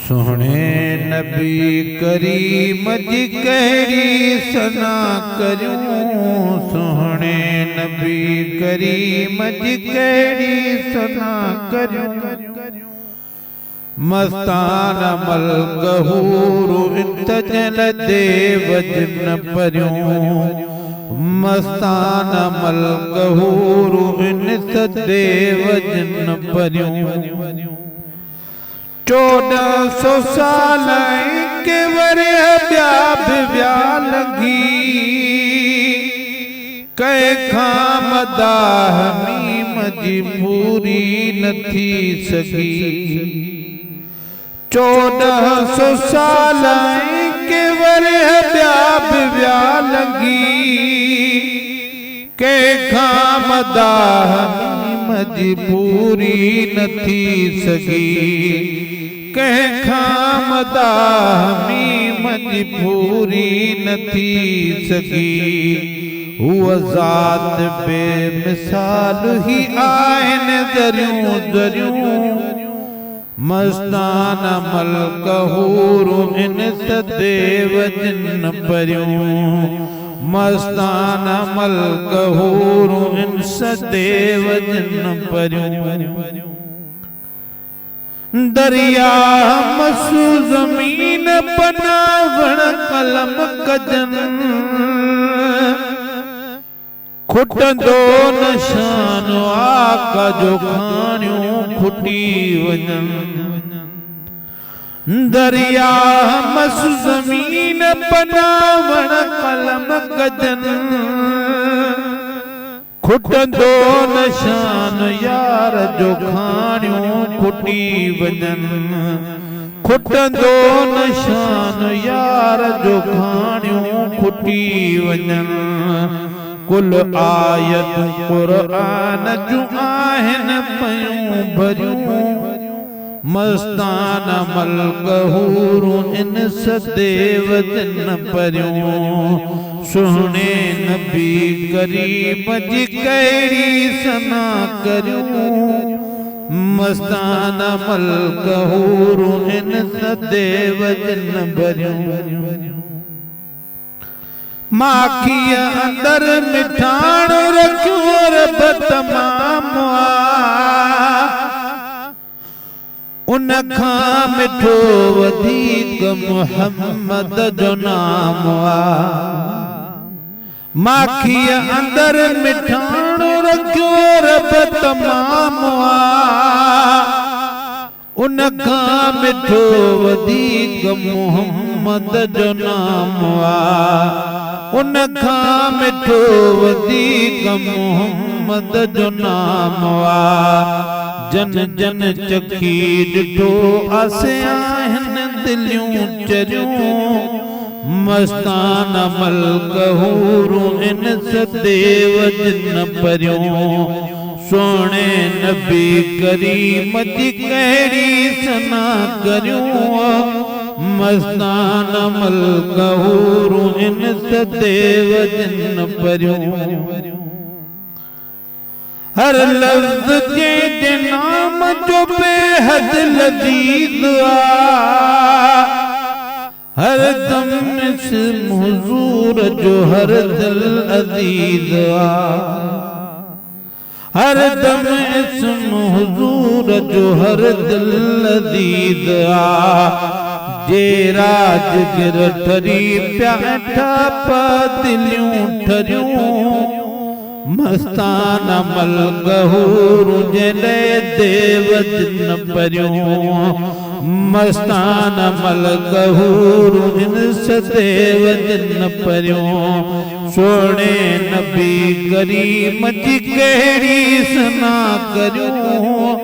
सोहणे नबी करीम जी कहिड़ी सना करूं। सोहणे नबी करीम जी कहिड़ी सना करूं। मस्तान मल गहूर इंतजल देव जिन परियूं। मस्तान मल गहूर इंत देव जिन परियूं। 1400 साल के वरे ब्या बिव्या लगी। कै खाम दाह मीम जी पूरी न थी सकी। 1400 साल के वरे ब्या बिव्या लगी। कै खाम दाह जी पूरी न थी सकी। कह खाम दामी जी पूरी न थी सकी। हुआ ज़ात बेमिसाल ही आइन दरियूं दरियूं। मस्तान मल गहूर इन सदेव जिन परियूं। मस्तान मल गहूर इन सदेव जिन परियूं। दरिया मसू ज़मीन बनावण कलम कजन। खुटंदो निशान आका जो खाणियूं खुटी वञन। दरिया मसू ज़मीन बनावण कलम कजन। खुटंदो निशान यार जो खाणियूं खुटी वञन। खुटंदो निशान यार जो खाणियूं खुटी वञन। कुल आयत क़ुरान जूं आहिनि पयूं भरियूं। मस्तान मल गहूर इन सदेव जिन परियूं। सोहणे नबी करीम जी कहिड़ी सना करूं। मस्तान मल गहूर इन सदेव जिन परियूं। माखीअ अंदर मिठाण रखियो रब तमाम उन खां मिठो वधीक मुहम्मद जो नाम आ। माखीअ अंदर मिठाण रखियो रब तमाम आ। उन खां मिठो वधीक मुहम्मद जो नाम आ। उन खां मिठो वधीक मुहम्मद जो नाम आ। जन जन चखी ॾिठो आसे आहिनि दिलियूं चरियूं। मस्तान मल गहूर इन सदेव जिन परियूं। सोहणे नबी करीम जी कहिड़ी सना करूं। मस्तान मल गहूर इन सदेव जिन परियूं। हर लफ्ज़ जे नाम जो बेहद लज़ीज़ आ। हर दम इस्म हुजूर जो हर दिल अज़ीज़ आ। हर दम इस्म हुजूर जो हर दिल अज़ीज़ आ। जे राजगिर ठरी पिया ठप दिलियूं ठरियूं। मस्तान मल गहूर जॾे देव जिन परियूं। मस्तान मल गहूर इन सदेव जिन परियूं। सोहणे नबी करीम जी कहिड़ी सना करूं।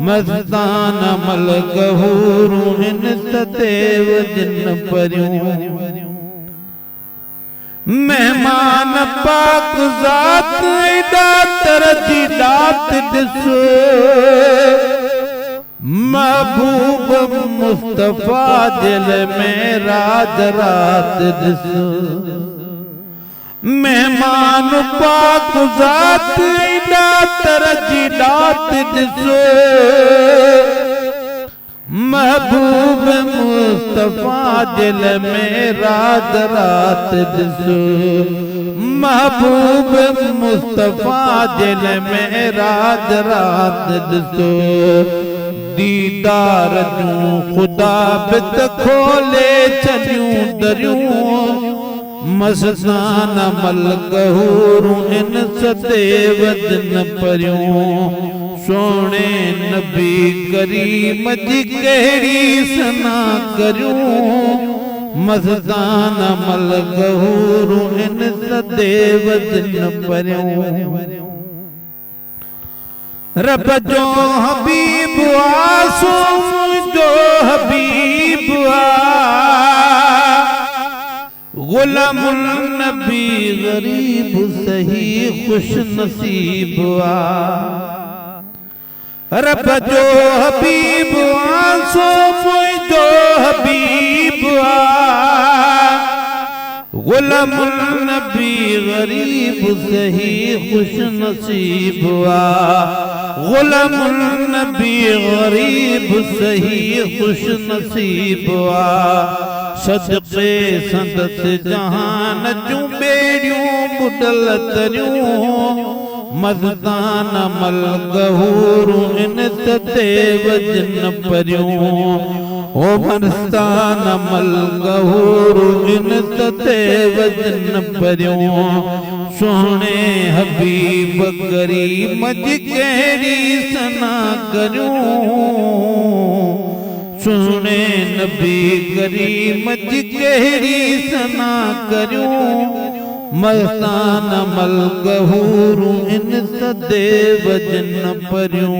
मस्तान मल गहूर इन सदेव जिन परियूं। मेहमान पाक ज़ात दातर जी दात ॾिसो। महबूब मुस्तफ़ा दिल में राज रात ॾिसो। मेहमान पाक ज़ात दातर जी दात ॾिसो। महबूब मुस्तफा दिल में रात रात दिसो महबूब मुस्तफा दिल में रात रात दिसो दीदार जूं खुदा बित खोले चलियूं दरियूं मस्ताना मल गहूरूं इन सदेव दिन परियूं सोने नबी करीम जी कहिड़ी सना करियूं मस्ताना मल गहूरूं इन सदेव दिन परियूं रब जो हबीब आसो जो हबीब गुलामुल नबी गरीब सही खुश नसीब रब जो हबीब आसो जो हबीब गुलामुल नबी गरीब सही खुश नसीब गुलामुल नबी गरीब सही खुश नसीब सदक़े संदस जहान जूं बेड़ियूं बुडल तरियूं मस्ताना मल गहूरूं इन सदेव जिन परियूं ओ मस्ताना मल गहूरूं इन सदेव जिन परियूं सोने हबीब करीम जी कहिड़ी सना करियूं सोने नबी करीम जी कहिड़ी सना करियूं मस्ताना मल गहूरूं इन सदेव जिन परियूं